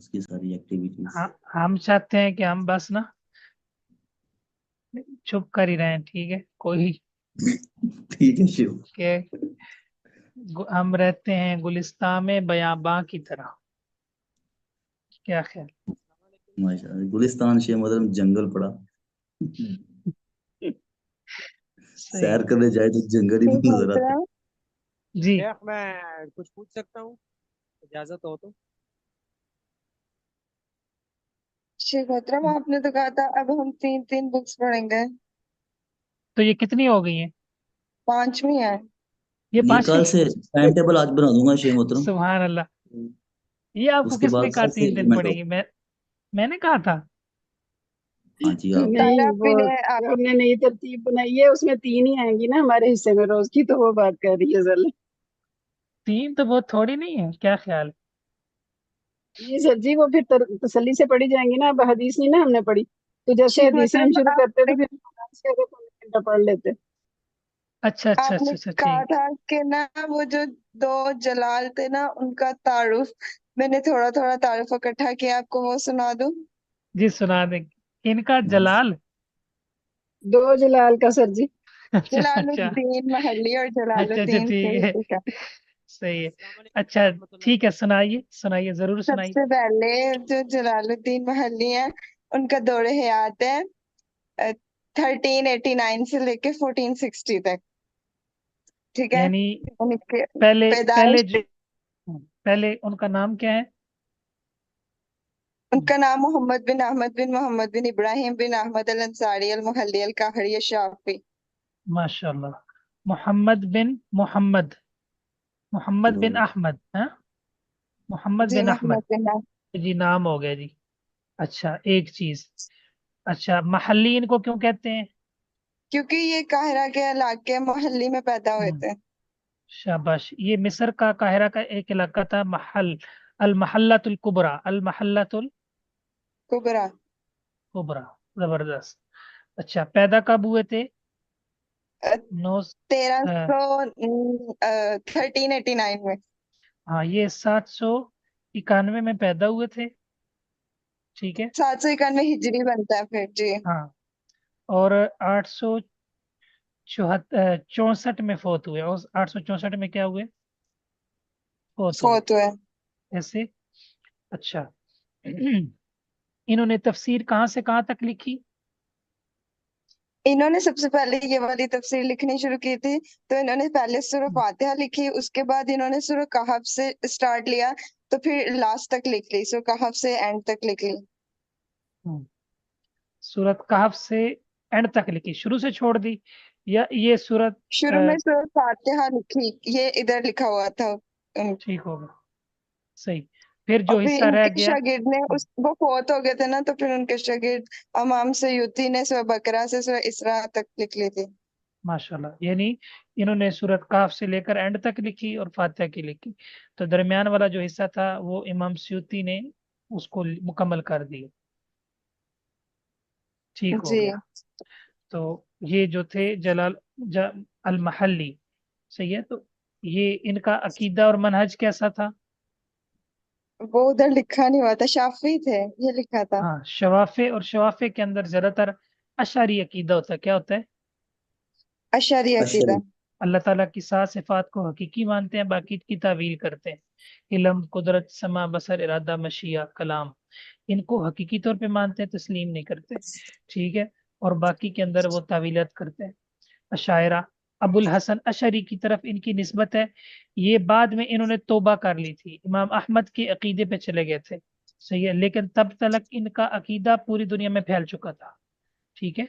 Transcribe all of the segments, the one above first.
उसकी सारी एक्टिविटीज। हम चाहते हैं कि हम बस ना चुप कर ही रहे हैं, ठीक है कोई ठीक है शिव। के हम रहते हैं गुलिस्तान में बयाबां की तरह। क्या ख्याल? माशाल्लाह, गुलिस्तान शिव मतलब जंगल पड़ा। सही सैर है। करने जाए तो जंगल ही ठीक नजर आता मोहतरम। जी। शेख, मैं कुछ पूछ सकता हूँ? इजाजत हो तो। शेख मोहतरम, आपने तो कहा था अब हम तीन तीन बुक्स पढ़ेंगे। तो ये कितनी हो गई है? पांचवी है। ये है। ये पांचवी? कल से टाइम टेबल आज बना दूंगा शिव मोहतरम। सुभान अल्लाह। ये आपको उसके किसने बाद कहा कल से 3 दिन इम्प्लीमेंट हो। पड़ेगी? मैंने कहा था। हाँ जी आप। तारा नहीं, वो भी ने आप हमने नई तरतीब बनाई है, उसमें तीन ही आएंगी ना हमारे हिस्से में रोज की, तो वो बात कर रही है जल। 3 तो बहुत थोड़ी नहीं है, क्या ख्याल है? जी सर जी, वो फिर तसल्ली से पढ़ी जाएंगी ना। अब हदीस नहीं ना हमने पढ़ी, तो जैसे शेख हदीसें हम मोहतरम शुरू करते तो आपने फिर कुरान से आगे पौने घंटा पढ़ लेते। अच्छा अच्छा आपने अच्छा अच्छा, कहा ठीक। था कि ना वो जो दो जलाल थे ना उनका तारुफ, मैंने थोड़ा थोड़ा तारुफ इकट्ठा किया, आपको वो सुना दूं? जी सुना देंगे। इनका जलाल। दो जलाल का सर जी। अच्छा अच्छा जलालुद्दीन महली और अच्छा अच्छा, जलालुद्दीन ठीक है। सयूती का। सही है। अस्सलाम वालेकुम अच्छा रहमतुल्लाहि ठीक है, सुनाइए सुनाइए, जरूर सुनाइए। सबसे पहले जो जलालुद्दीन महली है उनका दौरे हयात है 1389 से लेके 1460 तक। ठीक है। यानी उनके पहले पहले पैदाइश, जो पहले उनका नाम क्या है? उनका नाम मोहम्मद बिन अहमद बिन मोहम्मद बिन इब्राहिम बिन अहमद अल अंसारी अल मुहल्ली अल काहरी अल शाफी। माशाल्लाह। मोहम्मद बिन मोहम्मद, मोहम्मद बिन अहमद, हाँ। मोहम्मद जी बिन अहमद। मोहम्मद बिन अहमद। जी नाम हो गया जी। अच्छा एक चीज। अच्छा महल्ली इनको क्यों कहते हैं? क्योंकि ये काहिरा के इलाके मोहल्ली में पैदा हुए हम्म, थे। शाबाश। ये मिस्र का काहिरा का एक इलाका था, महल, अल महल्लतुल कुबरा, अल महल्लतुल कुबरा। कुबरा। जबरदस्त। अच्छा पैदा कब हुए थे? नौ 1389 में। हाँ ये 791 में पैदा हुए थे। ठीक है। 791 हिजरी बनता है फिर जी। हाँ। और 864 में फोत हुए, और 864 में क्या हुए? फोत हुए। फोर्थ हुए। ऐसे। अच्छा। इन्होंने तफसीर कहाँ से कहाँ तक लिखी? इन्होंने सबसे पहले ये वाली तफसीर लिखनी शुरू की थी, तो इन्होंने पहले सूरह फातिहा लिखी, उसके बाद इन्होंने सूरह कहफ से स्टार्ट लिया, तो फिर लास्ट तक लिख ली, सूरह कहफ से एंड तक लिख ली। हम्म, सूरत कहफ से एंड तक लिखी, शुरू से छोड़ दी? या ये सूरत शुरू में सूरह फातिहा लिखी, ये इधर लिखा हुआ था ठीक होगा। सही। फिर और जो फिर हिस्सा रह इनके गया। शागिर्द ने उस वो फौत हो गए थे ना, तो फिर उनके शागिर्द इमाम सयूती ने सूरह बकरा से सूरह इसरा तक लिख ली थी। माशाल्लाह, यानी इन्होंने सूरत काफ से लेकर एंड तक लिखी और फातिहा की लिखी। तो दरमियान वाला जो हिस्सा था वो इमाम स्यूती ने उसको मुकम्मल कर दिया। ठीक हो जी। गया। तो ये जो थे जलाल अल महल्ली, सही है। तो ये इनका अकीदा और मनहज कैसा था? वो उधर लिखा नहीं हुआ था, शाफी थे, ये लिखा था। हाँ शवाफे, और शवाफे के अंदर ज्यादातर अशरी अकीदा होता है। क्या होता है? Ashari Ashari. अकीदा। अल्लाह ताला की सात सिफात को हकीकी मानते हैं, बाकी की तावील करते हैं। इल्म, कुदरत, समा, बसर, इरादा, मशिया, कलाम, इनको हकीकी तौर पे मानते हैं, तस्लीम नहीं करते। ठीक है। और बाकी के अंदर वो तावीलात करते हैं। अशायरा, अबुल हसन अशरी की तरफ इनकी निस्बत है। ये बाद में इन्होंने तौबा कर ली थी, इमाम अहमद के अकीदे पे चले गए थे। सही है, लेकिन तब तक इनका अकीदा पूरी दुनिया में फैल चुका था। ठीक है।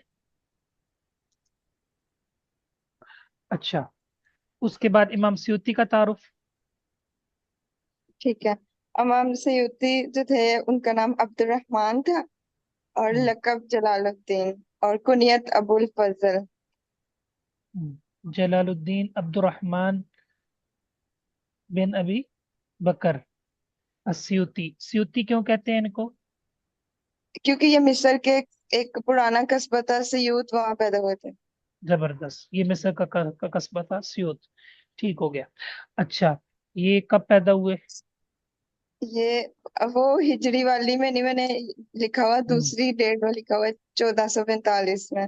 अच्छा। उसके बाद इमाम सयूती का तारुफ। ठीक है। इमाम सयूती जो थे उनका नाम अब्दुर्रहमान था, और हम्म, लकब जलालुद्दीन, और कुनियत अबुल फजल। जलालुद्दीन अब्दुर्रहमान बिन अबी बकर अस्यूती। स्यूती क्यों कहते हैं इनको? क्योंकि ये मिस्र के एक पुराना कस्बा था सयूत, वहां पैदा हुए थे। जबरदस्त। ये मिस्र का कस्बा था स्यूत। ठीक हो गया। अच्छा ये कब पैदा हुए? ये वो हिजरी वाली में नहीं, मैंने लिखा हुआ हम्म, दूसरी डेट में लिखा हुआ है 1445 में।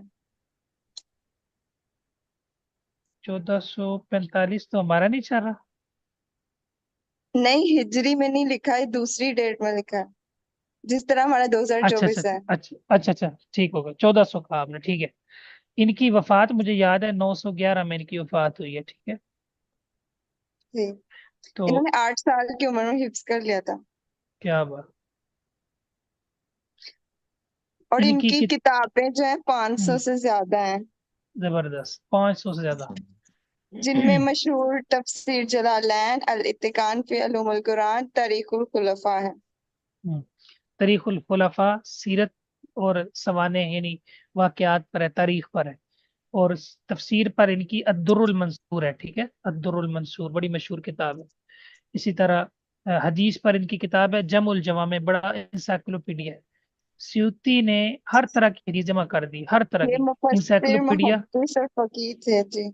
1445 तो हमारा नहीं चल रहा। नहीं, हिजरी में नहीं लिखा है, दूसरी डेट में लिखा है, जिस तरह हमारा अच्छा अच्छा 2024 है। अच्छा अच्छा अच्छा, ठीक होगा, 1400 कहा आपने, ठीक है। इनकी वफात मुझे याद है 911 में इनकी वफात हुई है, ठीक है। जी। तो इन्होंने 8 साल की उम्र में हिफ्ज कर लिया था। क्या बात। और इनकी इनकी किताबें जो है 500 से ज्यादा हैं, जबरदस्त, 500 से ज्यादा। जिनमें मशहूर तफसीर जलालैन, अल इत्तिकान फी उलूमुल कुरान, तारीखुल खुलफा है। तारीखुल खुलफा सीरत और सवाने यानी वाकयात पर है, तारीख पर है। और तफसीर पर इनकी अद्दुर्रुल मंसूर है, ठीक है, अद्दुर्रुल मंसूर बड़ी मशहूर किताब है। इसी तरह हदीस पर इनकी किताब है जमुल जवामे, बड़ा इंसाइक्लोपीडिया है। स्यूती ने हर तरह की हदीस जमा कर दी, हर तरह ये की मुफस्सिर, इंसाइक्लोपीडिया। मुहद्दिस और फकीह थे जी।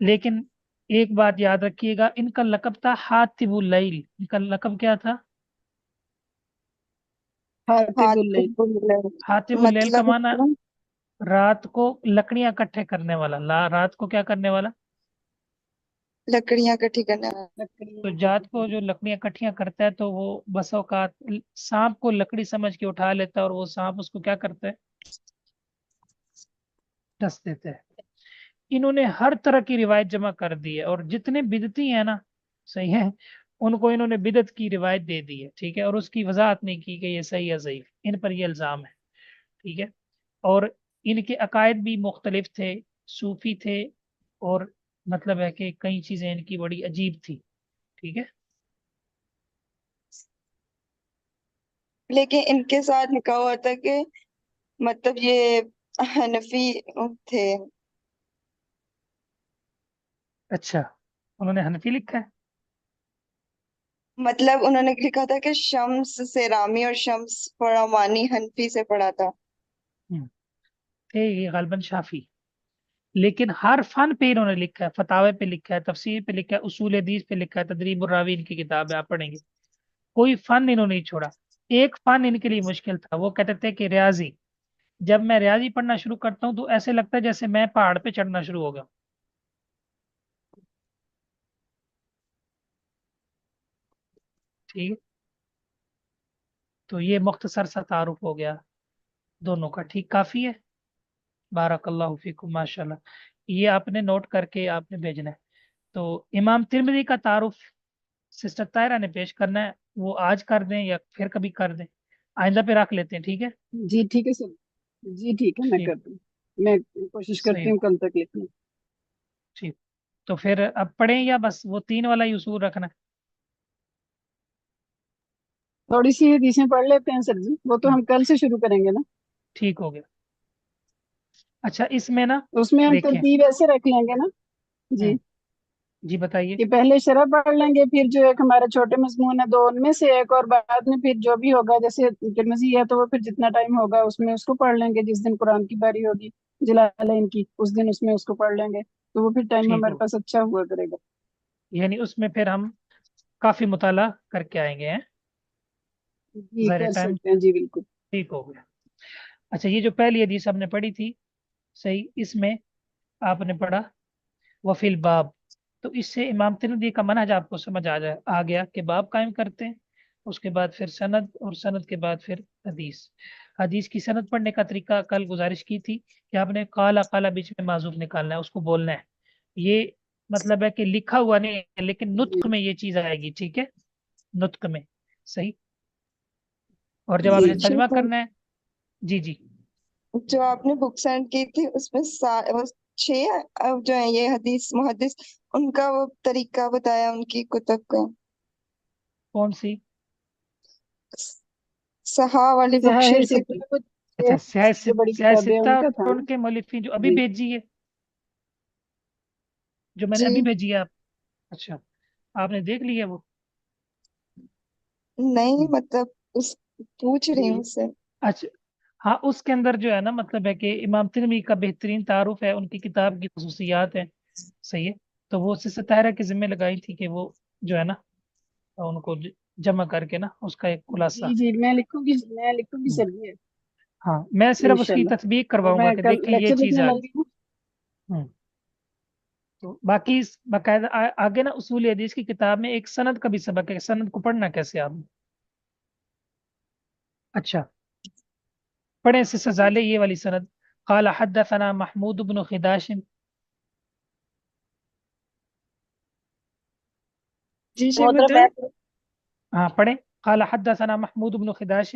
लेकिन एक बात याद रखिएगा, इनका लकब था हातिबुल लैल। इनका लकब क्या था? हातिबुल लैल। हातिबुल लैल का मतलब माना रात को लकड़ियां इकट्ठे करने वाला, रात को क्या करने वाला? लकड़ियां इकट्ठी करने वाला। तो जात को जो लकड़ियां इकट्ठियां करता है, तो वो बस औकात सांप को लकड़ी समझ के उठा लेता है, और वो सांप उसको क्या करता है? डस देता है। इन्होंने हर तरह की रिवायत जमा कर दी है, और जितने बिदती हैं ना, सही है, उनको इन्होंने बिदत की रिवायत दे दी है, ठीक है, और उसकी वजाहत नहीं की कि ये सही या ज़ईफ, इन पर ये इल्ज़ाम है, ठीक है। और इनके अकायद भी मुख्तलिफ थे, सूफी थे, और मतलब है कि कई चीज़ें इनकी बड़ी अजीब थी, ठीक है। लेकिन इनके साथ लिखा हुआ था कि मतलब ये हनफी थे। अच्छा, उन्होंने हनफी लिखा है। मतलब उन्होंने लिखा था कि शम्स सेरामी और शम्स फरामानी हनफी से पढ़ा था। हम्म, थे ये गालबन शाफी। लेकिन हर फन पे इन्होंने लिखा है, फतावे पे लिखा है, तफसीर पे लिखा है, उसूल हदीस पे लिखा है, तदरीब रावी इनकी किताब है, आप पढ़ेंगे। कोई फन इन्होंने नहीं छोड़ा। एक फन इनके लिए मुश्किल था, वो कहते थे कि रियाजी। जब मैं रियाजी पढ़ना शुरू करता हूँ तो ऐसे लगता है जैसे मैं पहाड़ पे चढ़ना शुरू हो गया, ठीक है। तो ये मुख्तसर सा तारुफ हो गया दोनों का, ठीक, काफी है। बारकल्लाहु फीकुम, माशाल्लाह। ये आपने नोट करके आपने भेजना है। तो इमाम तिरमिज़ी का तारुफ सिस्टर तायरा ने पेश करना है, वो आज कर दें या फिर कभी कर दें? आइंदा पे रख लेते हैं, ठीक है। जी ठीक है सर। जी ठीक है, मैं ठीक, कर दूँ। मैं कोशिश सही करती है, हूँ कल तक लिखने। ठीक। तो फिर अब पढ़ें या बस वो 3 वाला ही उसूल रखना है? थोड़ी सी हदीसें पढ़ लेते हैं सर जी, वो तो हम्म, हम कल से शुरू करेंगे ना। ठीक हो गया। अच्छा, इसमें ना तो उसमें हम देखें। तरतीब ऐसे रख लेंगे ना जी, हम्म, जी बताइए। कि पहले शरह पढ़ लेंगे, फिर जो एक हमारे छोटे मजमून है दो उनमें से एक, और बाद में फिर जो भी होगा, जैसे तिरमिज़ी है तो वो फिर जितना टाइम होगा उसमें उसको पढ़ लेंगे, जिस दिन कुरान की बारी होगी जलालैन की उस दिन उसमें उसको पढ़ लेंगे, तो वो फिर टाइम ठीक हमारे हो, पास अच्छा हुआ करेगा। यानी उसमें फिर हम काफी मुताला करके आएंगे हैं, जी ज़ाहिर कर टाइम। सकते हैं जी, बिल्कुल। ठीक हो गया। अच्छा, ये जो पहली हदीस आपने पढ़ी थी, सही, इसमें आपने पढ़ा वफिल बाब। तो इससे इमाम तिरमिज़ी का मनहज आपको समझ आ गया कि बाब कायम करते हैं, उसके बाद फिर सनद, और सनद के बाद फिर हदीस। हदीस की सनद पढ़ने का तरीका कल गुजारिश की थी कि आपने काला काला बीच में माजूफ निकालना है, उसको बोलना है। ये मतलब है कि लिखा हुआ नहीं है, लेकिन नुत्क में ये चीज आएगी, ठीक है, नुत्क में, सही। और जब जी आपने तर्जमा करना है, जी जी, जो आपने बुक सेंड की थी उसमें वो 6 जो है ये हदीस मुहद्दिस, उनका वो तरीका बताया उनकी कुतुब का। कौन सी? सहा वाली बुक सहाह शेयर की सित्ता थी। वो अच्छा, जो बड़ी स्याह किताबें हैं सित्ता उनका था और ना। उनके मौलिफिन जो अभी जी भेजी है, जो मैंने अभी जी। भेजी है आप। अच्छा, आपने देख लिया वो? नहीं, हम्म, मतलब उस पूछ रही हूँ जी उससे। अच्छा, हाँ, उसके अंदर जो है ना, मतलब है कि इमाम तिरमिज़ी का बेहतरीन तारुफ है, उनकी किताब की खसूसियात है, सही है। तो वो सिस्टर ताहिरा के जिम्मे लगाई थी कि वो जो है ना, उनको जमा करके ना, उसका एक खुलासा। जी मैं लिखूंगी सर जी, हाँ, मैं सिर्फ उसकी इंशाल्लाह। तस्बीक वो करवाऊंगा मैं कि कल देखिए ये लेक्चर चीज लिखने आ गई। लगी हूँ। हम्म, तो बाकी बाकायदा आगे ना उसूल हदीस की किताब में एक सनद का भी सबक है, सनद को पढ़ना कैसे आप। अच्छा, पढ़े से सजाले ये वाली सनद। क़ाल हद्दसना महमूद बिन खिदाश। जी मोहतरम मुद्दर। मैं हाँ पढ़े। क़ाल हद्दसना महमूद बिन खिदाश।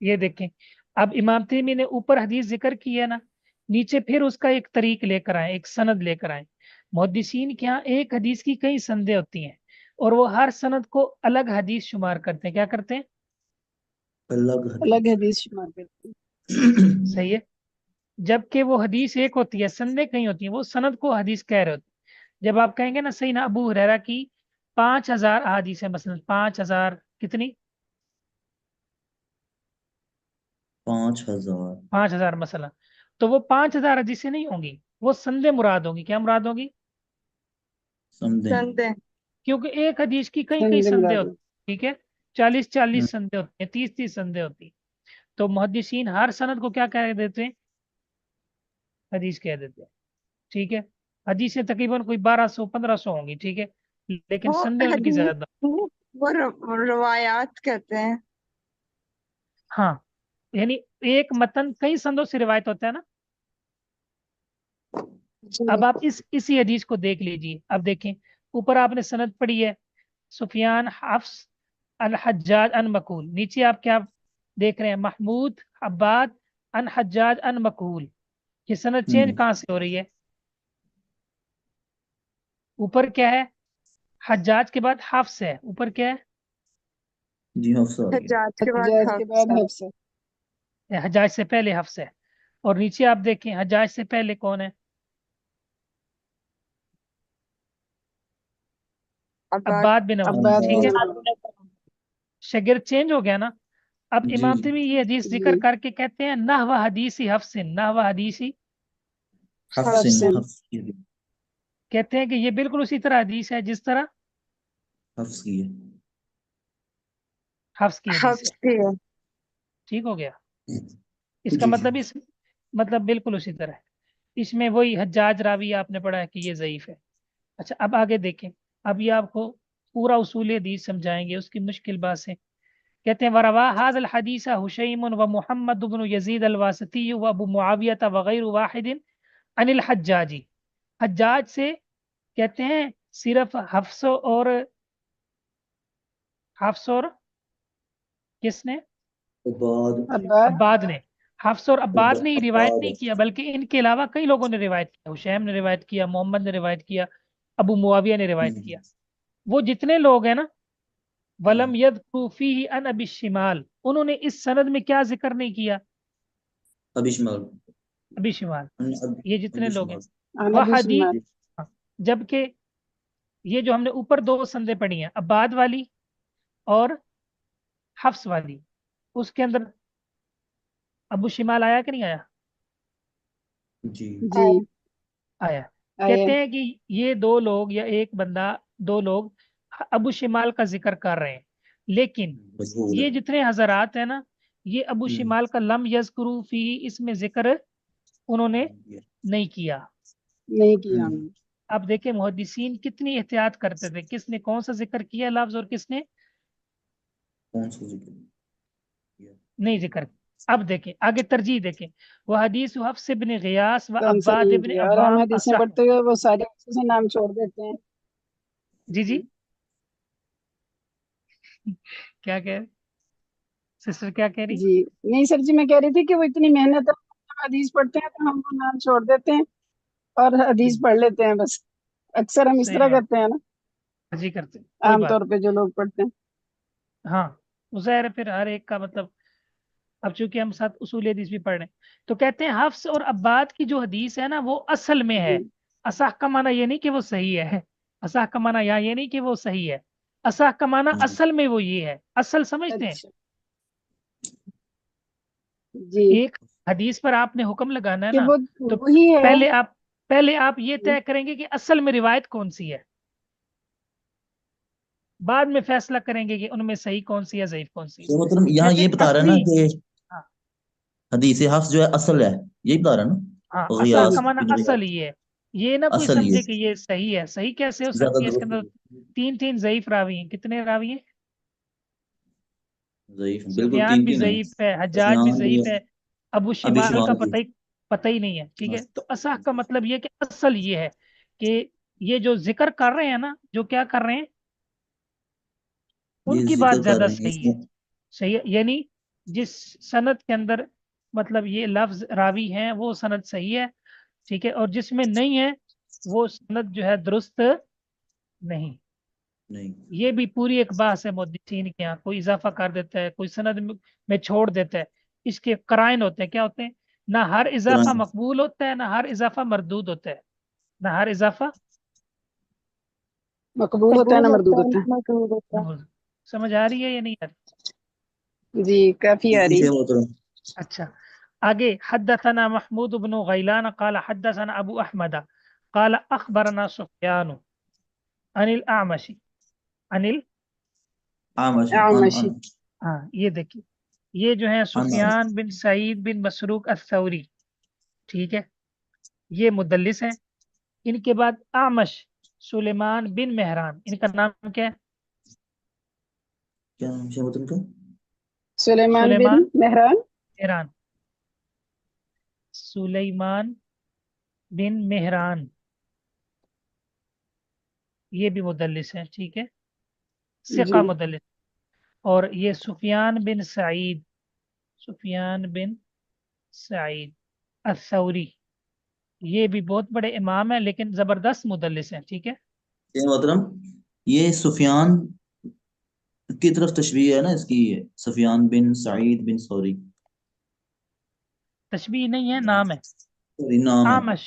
ये देखें, अब इमाम तिरमिज़ी ने ऊपर हदीस जिक्र की है ना, नीचे फिर उसका एक तरीक लेकर आए, एक सनद लेकर आए। मुहद्दिसीन के यहाँ एक हदीस की कई संदें होती हैं और वो हर सनद को अलग हदीस शुमार करते हैं। क्या करते हैं? अलग अलग हदीस। हदीस शुमार करते हैं। सही है। जबकि वो हदीस एक होती है, संदें कई होती हैं, वो सनद को हदीस कह रहे होते हैं। जब आप कहेंगे ना सही ना, अबू हुरैरा की 5,000 अहादीस है, मसलन 5,000 कितनी, 5,000 5,000 मसला, तो वो 5,000 हदीसें नहीं होंगी, वो संदें मुराद होंगी। क्या मुराद होगी? समझे। संदे। क्योंकि एक हदीस की कई कई संदे संदें मुराद होती है। हैं, ठीक है, 40-40 संदें होती हैं, 30-30 संदें होती हैं। तो मुहद्दिसीन हर सनद को क्या कह देते हैं? हदीस कह देते हैं, ठीक है। हदीसें तकरीबन कोई 1,200-1,500 होंगी, ठीक है, लेकिन वो संदें उनकी हदीस ज्यादा। वो रवायात कहते हैं। हाँ, यानी एक मतन कई संदों से रिवायत होता है ना। जी। अब आप इसी हदीस को देख लीजिए। अब देखें, ऊपर आपने सनद पढ़ी है, सुफियान हफ्स अन हज्जाज अन मकूल। नीचे आप क्या देख रहे हैं? महमूद अब्बाद अन हज्जाज अन मकूल। ये सनद चेंज कहाँ से हो रही है? ऊपर क्या है? हज्जाज के बाद हफ्स है, ऊपर क्या है? जी हफ्सा आ गया। हज्जाज के बाद हज्जाज के बाद हफ्सा। हफ्सा। हज्जाज से पहले हफ्स है। और नीचे आप देखें, हज्जाज से पहले कौन है? अब्बाद। अब्बाद बिन अब्बाद, अब्बाद ठीक बिन है। अब्बाद। शगिर चेंज हो गया ना। अब जी इमाम जी। तिरमिज़ी ये हदीस जिक्र जी करके कहते हैं नहव हदीसी हफ्सिन, नहव हदीसी, हफ्सिन हफ्सिन। हफ्स की है। कहते हैं कि ये बिल्कुल उसी तरह हदीस है जिस तरह हफ्स की है। हफ्स की हदीस है। हफ्सी है। ठीक हो गया। इसका जी जी। मतलब इस मतलब बिल्कुल उसी तरह है। इसमें वही हज्जाज रावी आपने पढ़ा है कि ये ज़ईफ है। अच्छा, अब आगे देखें। अब ये आपको पूरा उसूल हदीस समझाएंगे उसकी मुश्किल बात से। कहते हैं वरवा हाज़ल हदीस हुशैम व मुहम्मद इब्न यजीद अल वासिती व अबू मुआविया व गैर वाहिद अनिल हज्जाजी। हज्जाज से कहते हैं सिर्फ हफ्स और किसने? उबाद। अब्बाद। अब्बाद ने। हफ्स और अब्बाद ने ही रिवायत उबाद। नहीं किया, बल्कि इनके अलावा कई लोगों ने रिवायत किया। हुशैम ने रिवायत किया, मोहम्मद ने रिवायत किया, अबू मुआविया ने रिवायत किया। वो जितने लोग हैं ना, वलम यदकुरु फीही अन अबी शिमाल, उन्होंने इस सनद में क्या जिक्र नहीं किया? अभी शुमार। अबी शिमाल। ये जितने अभी लोग हैं शुमार। आना वह भी हदी, शुमार। जबकि ये जो हमने ऊपर दो संदें पढ़ी हैं, अब्बाद वाली और हफ्स वाली, उसके अंदर अबू शिमाल आया कि नहीं आया? जी। जी आया। आया। कहते हैं कि ये दो लोग या एक बंदा, दो लोग अबू शिमाल का जिक्र कर रहे हैं, लेकिन मशहूर है। ये जितने हजरात हैं ना, ये अबू शिमाल का लम यज़कुरू फी, इसमें जिक्र उन्होंने नहीं किया। नहीं किया हमने। अब देखें मुहद्दिसीन कितनी एहतियात करते थे, किसने कौन सा जिक्र किया लफ्ज और किसने कौन सा जिक्र किया? नहीं जिक्र। अब देखें आगे तरजीह देखें। वह हदीस हफ्स इब्न गियास व कौन सा अब्बाद नहीं इब्न किया, और हम अव्वाम हदीसें असह। पढ़ते हुए वो सारी से नाम छोड़ देते हैं। जी जी, क्या कह रहे सिस्टर, क्या कह रही? जी नहीं सर जी, मैं कह रही थी कि वो इतनी मेहनत है, हम हदीस पढ़ते हैं तो हम वो नाम छोड़ देते हैं और हदीस पढ़ लेते हैं बस। अक्सर हम इस सही तरह बात, करते हैं ना, जी करते हैं, कोई बात। आमतौर पे जो लोग पढ़ते हैं। हाँ, वो ज़ाहिर है, फिर हर एक का मतलब। अब चूंकि हम साथ उसूल हदीस भी पढ़ रहे हैं, तो कहते हैं हफ्स और अब्बाद की जो हदीस है ना, वो असल में है। जी असाह का माना ये नहीं कि वो सही है, असाह का माना यहाँ ये नहीं कि वो सही है, असाह का माना जी। असल में वो ये है। असल समझते हैं? अच्छा। जी एक हदीस पर आपने हुक्म लगाना है कि ना, वो तो वही है। पहले आप ये तय करेंगे कि असल में रिवायत कौन सी है, बाद में फैसला करेंगे कि उनमें सही कौन सी है, ज़ईफ कौन सी है। तो मतलब यहाँ कहते ये हैं बता रहा है ना असली, कि हाँ हदीस हफ्स जो है असल है, यही बता रहा है हाँ, ना, असल गियास का माना बिन असल गियास, ही है। ये ना कोई असल ये समझे कि ये सही है, सही कैसे हो ज्यादा सकती है, इसके अंदर दुरुस्त, तीन तीन ज़ईफ रावी हैं। कितने रावी हैं? ज़ईफ बिल्कुल सुफियान तीन भी तीन है। ज़ईफ है, हज्जाज भी सुफयान भी ज़ईफ है, है, अबू अभी शिमाल का शुमाल भी पता ही नहीं है। ठीक हाँ, है, तो असाह का मतलब ये है कि असल ये है कि ये जो जिक्र कर रहे हैं ना, जो क्या कर रहे हैं, ये उनकी बात जिक्र कर ज्यादा रहे हैं सही है। इसमें। सही है, यानी जिस सनद के अंदर मतलब ये लफ्ज रावी हैं वो सनद सही है। ठीक है, और जिसमें नहीं है वो सनद जो है दुरुस्त नहीं। नहीं ये भी पूरी एक बात है मुहद्दिसीन के यहाँ, कोई इजाफा कर देता है, कोई सनद में छोड़ देता है। इसके कराइन होते हैं, क्या होते हैं? ना हर इजाफा कुरान मकबूल होता है, ना हर इजाफा मरदूद होता है। ना हर इजाफा मकबूल होता है कबूल ना होता मरदूद है होता है। मकरूह होता है। मरदूद। समझ आ रही है या नहीं आ रही? जी काफी आ रही से है। मोहतरम। अच्छा, आगे हद्दसना महमूद बिन गैलान क़ाल हद्दसना अबू अहमद क़ाल अख़बरना सुफ़यान अनिल आमशी अनिल। आमश आमशी। हाँ, ये देखिए, ये जो है अन सुफियान बिन सईद बिन मसरूक अथ-थौरी। ठीक है, ये मुदल्लिस है। इनके बाद आमश सुलेमान बिन मेहरान, इनका नाम क्या है? क्या नाम है मोहतरम का? सुलेमान सुलेमान बिन मेहरान। मेहरान, सुलेमान बिन मेहरान, ये भी मुदल्लिस है। ठीक है, जी सिका मुदल्लिस। और ये सुफियान बिन सईद, सुफियान बिन सईद अथ-थौरी, ये भी बहुत बड़े इमाम है लेकिन जबरदस्त मुदल्लिस है। ठीक है, ये मोहतरम, ये सुफियान की तरफ तशबीह है ना इसकी, सुफियान बिन सईद बिन सौरी, तशबीह नहीं है, नाम है। सॉरी नाम है। आमश,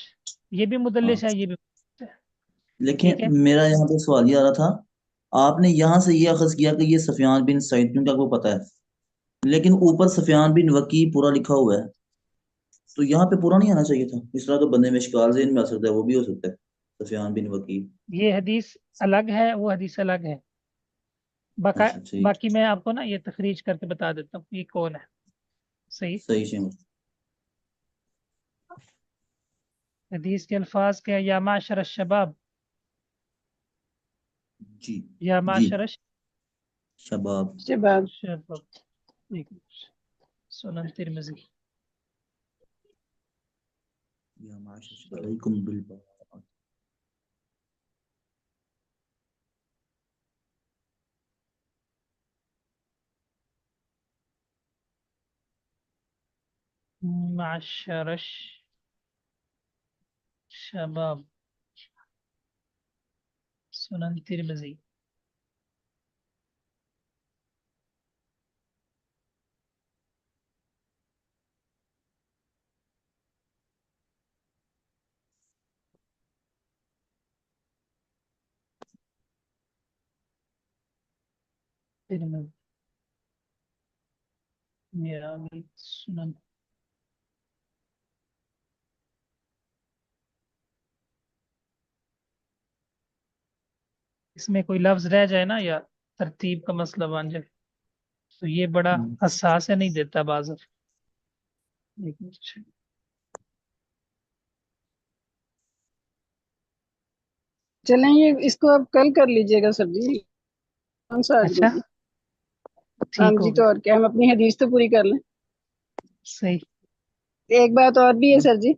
ये भी मुदल्लिस हाँ, है, ये भी मुदल्लिस है। ठीक लेकिन है, मेरा यहाँ पे सवाल ये आ रहा था, आपने यहाँ से ये अखज़ किया कि ये सफियान बिन सईद, क्योंकि आपको पता है, लेकिन ऊपर सफियान बिन वकी पूरा लिखा हुआ है, तो यहाँ पे पूरा नहीं आना चाहिए था? इस तरह तो बंदे में इश्काल ज़हन में आ सकता है, वो भी हो सकता है सफियान बिन वकी। ये हदीस अलग है, वो हदीस अलग है। अच्छा ठीक, बाकी मैं आपको ना ये तखरीज करके बता देता हूँ ये कौन है। सही, सही से। हदीस के अल्फाज क्या है? या माशर शबाब, जी या जी, माशर शबाब, शबाब। शबाब। एक मिनट। सुनन तिरमिज़ी। या माशरकुम बिल बात। माशर शबाब, सुनन तिरमिज़ी। तिरमिज़ी, मेरा भी सुनन। इसमें कोई लफ्ज रह जाए ना या तरतीब का मसला बन जाए तो ये बड़ा हसास है, नहीं देता बाज़। एक मिनट। चलें ये इसको आप कल कर लीजिएगा सर जी। कौन सा आज अच्छा, रोगी। हाँ ठीक हो जी, गया। तो और क्या, हम अपनी हदीस तो पूरी कर लें। सही। एक बात और भी है सर जी।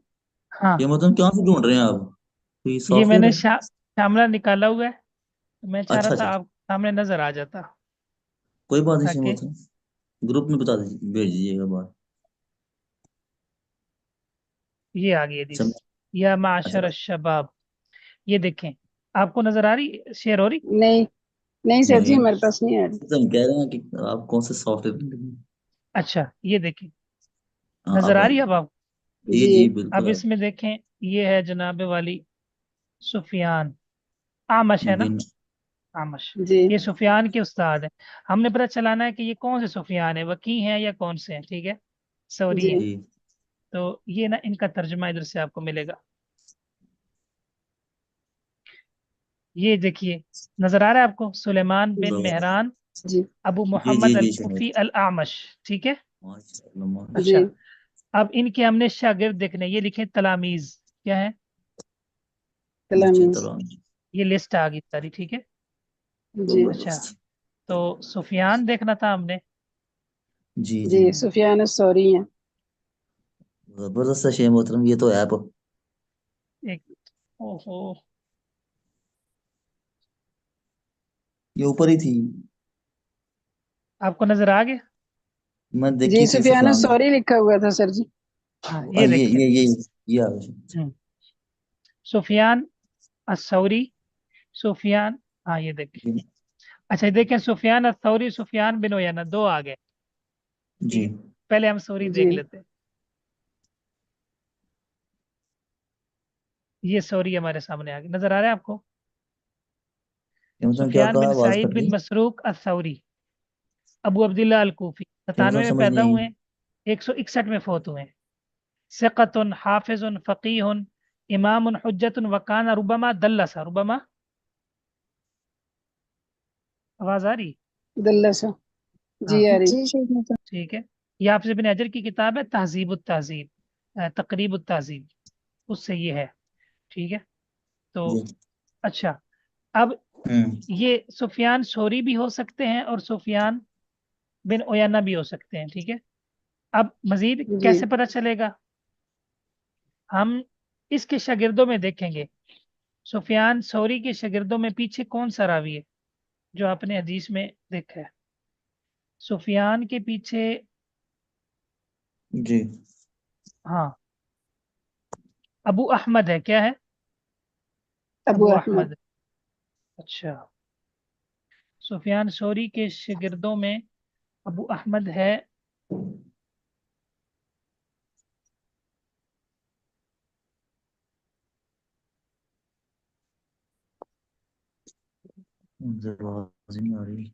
हाँ, ये मतलब कहाँ से ढूंढ रहे हैं आप, कोई ये सॉफ्टवेयर मैंने है? शामला निकाला हुआ है, तो मैं चाह रहा अच्छा था अच्छा, आप सामने नजर आ जाता, कोई बात नहीं, ताकि ग्रुप में बता दीजिए, भेज दीजिएगा बात। ये आ गई हदीस। सब या अच्छा, माशर शबाब, ये देखें, आपको नजर आ रही, शेयर हो रही? नहीं नहीं सर जी, नहीं, हमारे पास नहीं आ रही। तो हम कह रहे हैं कि आप कौन से सॉफ्टवेयर ढूंढ रहे हैं? अच्छा, ये देखें, हाँ नजर अब आ आई, रही है अब आप? जी जी जी बिल्कुल अब अब। इसमें देखें, ये है जनाब वाली सुफियान, आमश है ना, बिन, आमश। जी ये सुफियान के उस्ताद है। हमने पता चलाना है कि ये कौन से सुफियान है, वकी हैं या कौन से हैं। ठीक है, सौरी जी है। जी तो ये ना इनका तर्जुमा इधर से आपको मिलेगा। ये देखिए, नजर आ रहा है आपको, सुलेमान बिन जी मेहरान जी अबू जी मोहम्मद अल जी कूफी शायद अल आमश। ठीक है। माशाल्लाह जी अच्छा, अब इनके हमने शागिर्द देखने, ये लिखे तलामीज। क्या है? जी तलामीज। ये लिस्ट आ गई सारी। ठीक है। जी अच्छा, तो सुफियान देखना था हमने। जी जी जी सुफियान सौरी हैं। जबरदस्त है शेख मोहतरम, ये तो ऐप एक, ओहो, ये ऊपर ही थी, आपको नजर आ गया? मैं जी देखी थी सुफियान सुफियान। सौरी लिखा हुआ था सर जी। हाँ, ये ये देखिए। ये ये ये आ गया। हम्म, सुफियान अस्सौरी, सुफियान, हाँ ये देखिए। जी अच्छा, ये देखें, सुफियान अस्सौरी, सुफियान बिन उयैना, दो आ गए। ठीक जी है, पहले हम सौरी जी देख लेते हैं। ये सौरी हमारे सामने आ गई, नजर आ रहा है आपको? ये मतलब क्या सुफियान कहा, बिन आवाज सईद कट बिन गई। मसरूक अस्सौरी, अबू अब्दुल्लाह अल कूफी, ये 97 मतलब में समझ नहीं पैदा आई। हुए, 161 में फौत हुए। सिक़तुन हाफिजुन फ़क़ीहुन इमामुन हुज्जतुन वकाना रुबमा दल्लसा, रुबमा, आवाज आ रही? दल्लसा। हाँ, जी आ रही। जी शेख मोहतरम। ठीक है। ये हाफिज बिन हजर की किताब है, तहजीब तहजीब, तकरीब तहजीब, उससे ये है। ठीक है। तो जी अच्छा, अब हम्म ये सुफियान सौरी भी हो सकते हैं और सुफियान बिन उयैना भी हो सकते हैं। ठीक है। अब मजीद जी कैसे पता चलेगा? हम इसके शागिर्दों में देखेंगे, सुफियान सौरी के शागिर्दों में पीछे कौन सा रावी है जो आपने हदीस में देखा है। सुफियान के पीछे, जी हाँ, अबू अहमद है। क्या है? अबू अबू अहमद। अहमद। अच्छा, सुफियान सौरी के शागिर्दों में अबू अहमद है। मुझे आवाज नहीं आ रही।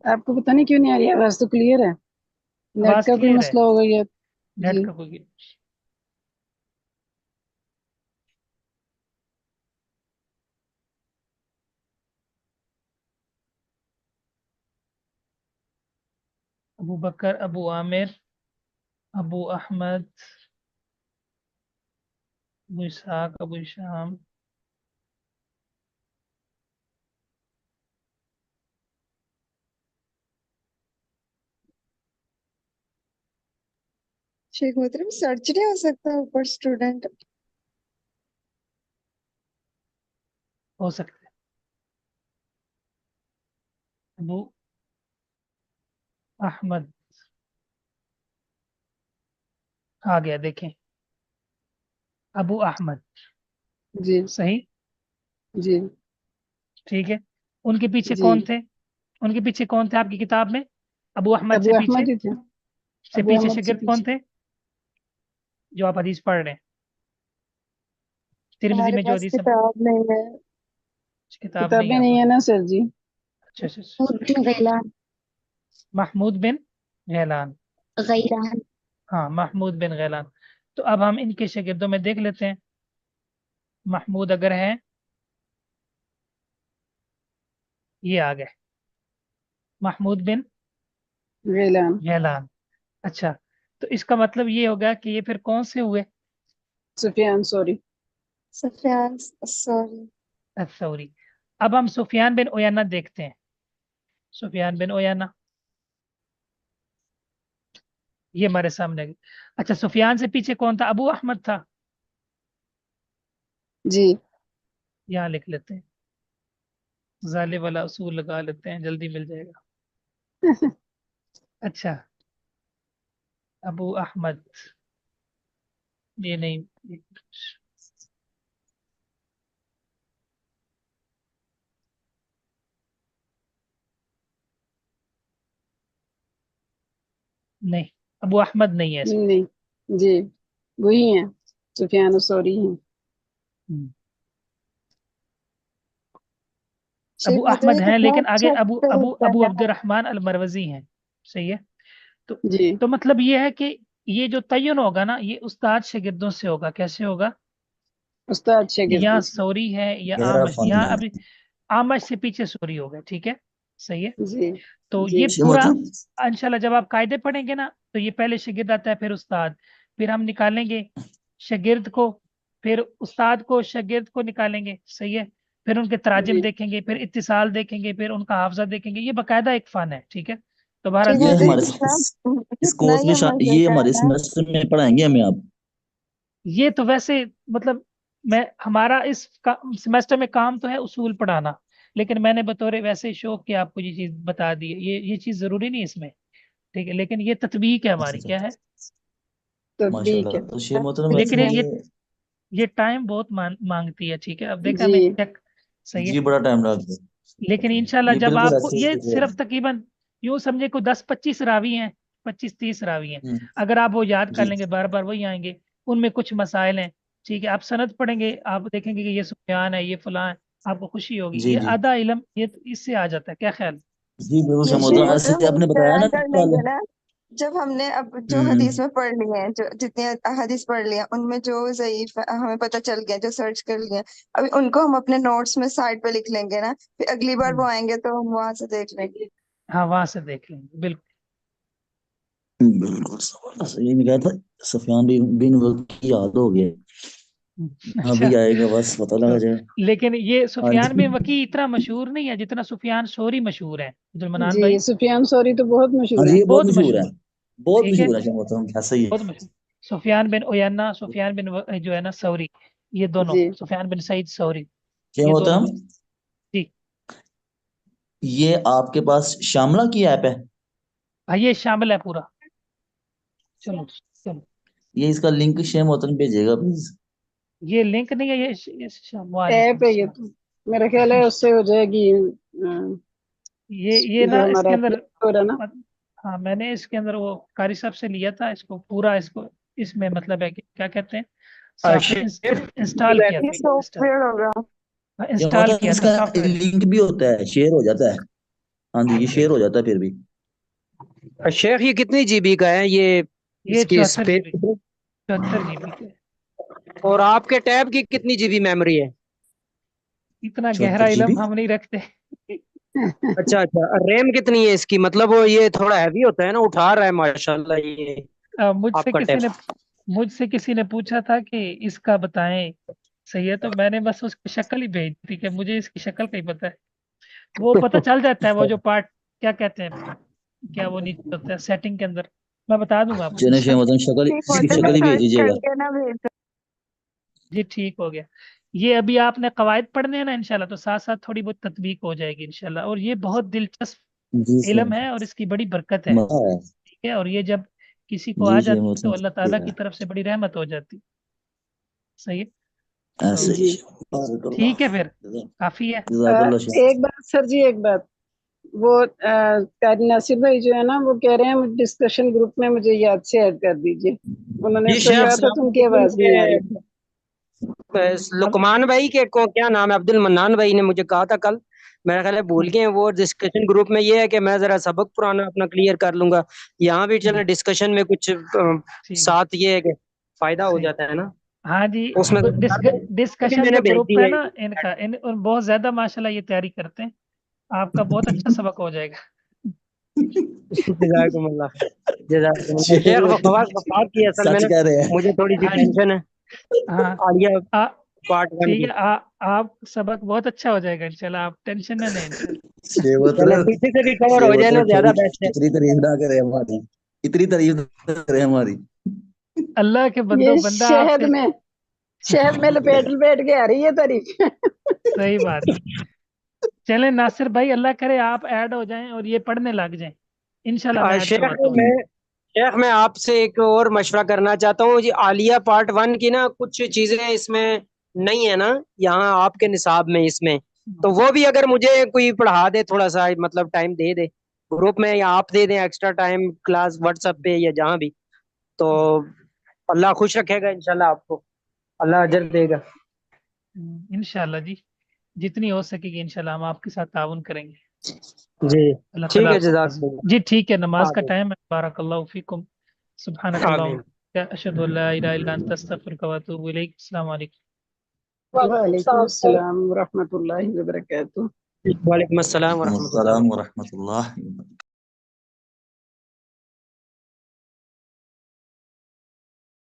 आपको पता नहीं क्यों नहीं आ रही, आवाज तो क्लियर है। नेट आवाज का कोई क्लियर है? मसला होगा या? नेट जी का कोई? अबू बकर, अबू आमिर, अबू अहमद, अबू इसहाक, अबू शाम। शेख मोहतरम सर्च नहीं हो सकता ऊपर स्टूडेंट? हो सकते हैं। अबू अहमद आ गया, देखें, अबू अहमद। जी सही। जी ठीक है। उनके पीछे जी कौन थे? उनके पीछे कौन थे आपकी किताब में? अबू अहमद अबू अहमद ही थे। से अबू पीछे अहमद से शागिर्द कौन पीछे थे जो आप हदीस पढ़ रहे हैं? तिरमिजी हमारे में जो पास हदीस किताब नहीं है। किताब नहीं किताबें है नहीं आपके? है ना सर जी। अच्छा अच्छा अच्छा। महमूद बिन गैलान। महमूद बिन गैलान। गैलान। हाँ, महमूद बिन गैलान। तो अब हम इनके शागिर्दों में देख लेते हैं। महमूद अगर है, ये आ गए, महमूद बिन गैलान। गैलान। अच्छा, तो इसका मतलब ये होगा कि ये फिर कौन से हुए? सुफियान सौरी। सफियान सॉरी। सॉरी। अब हम सुफियान बिन उयैना देखते हैं। सुफियान बिन उयैना, ये हमारे सामने आ गए। अच्छा, सुफियान से पीछे कौन था? अबू अहमद था। जी यहाँ लिख लेते हैं, जाले वाला उसूल लगा लेते हैं, जल्दी मिल जाएगा। अच्छा, अबू अहमद, ये नहीं, नहीं, अबू अहमद नहीं है इसमें। नहीं जी वही हैं, सुफियान सौरी हैं। हम्म, अबू शेख मोहतरम अहमद ये हैं, कितना लेकिन आगे अच्छा अबू उत्तर अबू होता अबू है। अब्दुर्रहमान अल मरवजी हैं। सही है। जी तो मतलब ये है कि ये जो तयन होगा ना, ये उस्ताद शागिर्दों से होगा। कैसे होगा? उस्ताद यहाँ शागिर्दों से। सौरी है या गहरा आमश, फन यहाँ है। अभी आमश से पीछे सौरी हो गए, ठीक है, सही है। जी तो जी ये शेख पूरा मोहतरम, इंशाल्लाह जब आप कायदे पढ़ेंगे ना, तो ये पहले शागिर्द आता है, फिर उस्ताद, फिर हम निकालेंगे शागिर्द को, फिर उस्ताद को, शागिर्द को निकालेंगे, सही है। फिर उनके तराजिम जी देखेंगे, फिर इत्तिसाल देखेंगे, फिर उनका हाफजा देखेंगे। ये बाकायदा एक फन है, ठीक है। तो बहरहाल ठीक ये है, जो तो भी हमारे इस जितना कोर्स ये में मजे ये का हमारे है। सेमेस्टर में पढ़ाएंगे हमें आप? ये तो वैसे मतलब मैं हमारा इस सेमेस्टर में काम तो है उसूल पढ़ाना, लेकिन मैंने बतौर वैसे शौक के आपको ये चीज बता दी है। ये चीज जरूरी नहीं है इसमें, ठीक है, लेकिन ये तत्वीक है अच्छा हमारी, अच्छा, क्या है। तदबीक माशाल्लाह। है। तो शेख मोहतरम लेकिन वैसे ये टाइम बहुत मांगती है, ठीक है। अब देखा जी हमें चेक, सही है। जी बड़ा टाइम लग गया। लेकिन इंशाल्लाह ये जब बिल्कुल आपको ऐसे ही ये लिख रहे सिर्फ हैं। तकरीबन यूं समझे को 10-25 रावी हैं, 25-30 रावी हैं। हम्म, अगर आप वो याद कर जी लेंगे, बार बार वही आएंगे, उनमें कुछ मसाइल हैं, ठीक है। आप सनद पढ़ेंगे, आप देखेंगे कि ये सुफयान है, ये फलां है, आपको खुशी होगी। जी ये जी आधा इल्म ये तो इससे आ जाता है, क्या ख्याल? जी बिल्कुल शेख ये मोहतरम, ऐसे मतलब हम आपने बताया ना कर कल। लेंगे ना, जब हमने अब जो हम्म, हदीस में पढ़ लिए हैं, जो जितने हदीस पढ़ लिए हैं, उनमें जो ज़ईफ हमें पता चल गया, जो सर्च कर लिया, अभी उनको हम अपने नोट्स में साइड पे लिख लेंगे ना, फिर अगली बार वो आएंगे तो हम वहां से देख लेंगे। हाँ, वहां से देख लेंगे, बिल्कुल। बिल्कुल सही में कहा था। सफियान बिन वक्त की याद हो गया। अच्छा। अभी आएगा, बस पता लगा तो जाए। लेकिन ये हाँ सुफियान जी बिन वकी इतना मशहूर नहीं है जितना सुफियान सोरी मशहूर है, अब्दुल मनान जी भाई। सुफियान सौरी तो बहुत हाँ मशहूर जी, है। ये बहुत बहुत मशहूर है। मशहूर, बहुत ठीक है, मशहूर है शेख मोहतरम, क्या सही है। बहुत मशहूर। सुफियान बिन उयन्ना, सुफियान बिन जो है ना सौरी, ये दोनों, जी सुफियान बिन सईद सौरी, शेख ये दोनों मोहतरम, मशहूर। जी ये आपके पास शामला की ऐप है? भाई, ये शामिल है पूरा। चलो चलो, ये इसका लिंक शेख मोहतरम भेजिएगा प्लीज। ये लिंक नहीं है, वालेकुम ऐप है ये सलाम। तो। मेरा ख्याल है उससे हो जाएगी ये जो ना इसके हमारा प्ले अंदर स्टोर है ना। हाँ, मैंने इसके अंदर वो कारी साहब से लिया था इसको पूरा, इसको इसमें मतलब है कि क्या कहते हैं, शेख इंस्टॉल किया ये था, सॉफ्टवेयर होगा। शेख इंस्टॉल मोहतरम किया था, इसका सॉफ्टवेयर। लिंक भी होता है, शेयर हो जाता है। हाँ जी, ये शेयर हो जाता है फिर भी। शेख ये कितनी जीबी का है ये? ये इसकी 74 GB, स्पेस 74 GB के। और आपके टैब की कितनी जीबी मेमोरी है? इतना गहरा 74 GB। इल्म हम नहीं रखते। अच्छा अच्छा, रैम कितनी है इसकी? मतलब वो ये थोड़ा हैवी होता है ना, उठा रहा है माशाल्लाह ये मुझसे आपका किसी टैब। ने मुझसे किसी ने पूछा था कि इसका बताएं, सही है, तो मैंने बस उसकी शक्ल ही भेज दी कि मुझे इसकी शक्ल का ही पता है। वो पता चल जाता है, वो जो पार्ट क्या कहते हैं, क्या वो नीचे होता है सेटिंग के अंदर, मैं बता दूंगा आपको चलिए शेख इंशाल्लाह। मोहतरम, शक्ल, ठीक इसकी होता है, मैं शक्ल ही भेज सर्च दीजिएगा। करके ना भेज। जी ठीक हो गया। ये अभी आपने कवायद पढ़ने हैं ना इंशाल्लाह, तो साथ साथ थोड़ी बहुत तत्वीक हो जाएगी इंशाल्लाह। और ये बहुत जी दिलचस्प सर, इल्म है और इसकी बड़ी बरकत है, मजा है। ठीक है। और ये जब किसी को आ जी शेख जाती है तो मोहतरम, अल्लाह ताला की तरफ से बड़ी रहमत हो जाती है, सही है। तो ऐसे ही। जी ठीक है, फिर काफी है। जज़ाकल्लाह शेख। एक बात सर जी, एक बात, वो कारी नासिर भाई जो है ना, वो कह रहे हैं डिस्कशन ग्रुप में मुझे याद से ऐड कर दीजिए। उन्होंने जी इस पर शेख कहा था तो उनकी सलाम आवाज नहीं आ रही थी। अब लुकमान भाई के को क्या नाम है, अब्दुल मन्नान भाई ने मुझे कहा था कल, मेरा ख्याल है भूल गए हैं वो। डिस्कशन ग्रुप में ये है कि मैं जरा सबक पुराना अपना क्लियर कर लूंगा, यहाँ भी चले डिस्कशन में कुछ ठीक है, साथ ये है कि फायदा हो सही। जाता है ना हाँ जी, उसमें। तो भी डिस्कशन मैंने जो भेज ग्रुप दी है है। ना इनका, इन और बहुत ज्यादा माशाल्लाह ये तैयारी करते हैं, आपका बहुत अच्छा सबक हो जाएगा। जजाकुमुल्लाह, जजाकुमुल्लाह शेख शेख। मोहतरम वफात की असल में सच ना कह रहे हैं। मुझे थोड़ी सी हाँ जी, टेंशन है हाँ। आलिया आ, पार्ट वन ठीक की। है, आप सबक बहुत अच्छा हो जाएगा इंशाल्लाह, आप टेंशन ना लें इंशाल्लाह। शेख चलो मोहतरम, पीछे से भी कवर शेख हो जाए ना, मोहतरम ज्यादा थोड़ी बेस्ट है। इतनी तारीफ ना करे हमारी, इतनी तारीफ ना करे हमारी। अल्लाह के ये बंदो, बंदा आपसे शहद में लपेट लपेट के आ रही है तारीफ। सही बात है। चलें नासिर भाई, अल्लाह करे आप ऐड हो जाएं और ये पढ़ने लग जाएं, इंशाल्लाह मैं ऐड शेख करवाता हूँ। मैं शेख मैं आपसे एक और मशवरा करना चाहता हूँ जी। आलिया पार्ट वन की ना कुछ चीजें इसमें नहीं है ना, यहाँ आपके निसाब में इसमें, तो वो भी अगर मुझे कोई पढ़ा दे, थोड़ा सा मतलब टाइम दे दे ग्रुप में, या आप दे दें एक्स्ट्रा टाइम क्लास व्हाट्सएप पे या जहाँ भी, तो अल्लाह खुश रखेगा इंशाल्लाह आपको, अल्लाह अजर देगा। इंशाल्लाह जी, जितनी हो सकेगी इंशाल्लाह हम आपके साथ ताउन करेंगे। जी अल्लाह ठीक ताला है, आपको जज़ाकल्लाह। जी ठीक है, नमाज का आमीन टाइम है। बारकल्लाहु फीकुम। सुब्हानकल्लाहुम्मा आमीन। अशहदु अल्ला इलाहा इल्ला अंता अस्तगफिरुका व अतूबु इलैक। अस्सलाम वालेकुम। वालेकुम अस्सलाम व रहमतुल्लाहि व बरकातुहू। वालेकुम अस्सलाम व रहमतुल्लाह। अस्सलाम वरहमतुल्लाह।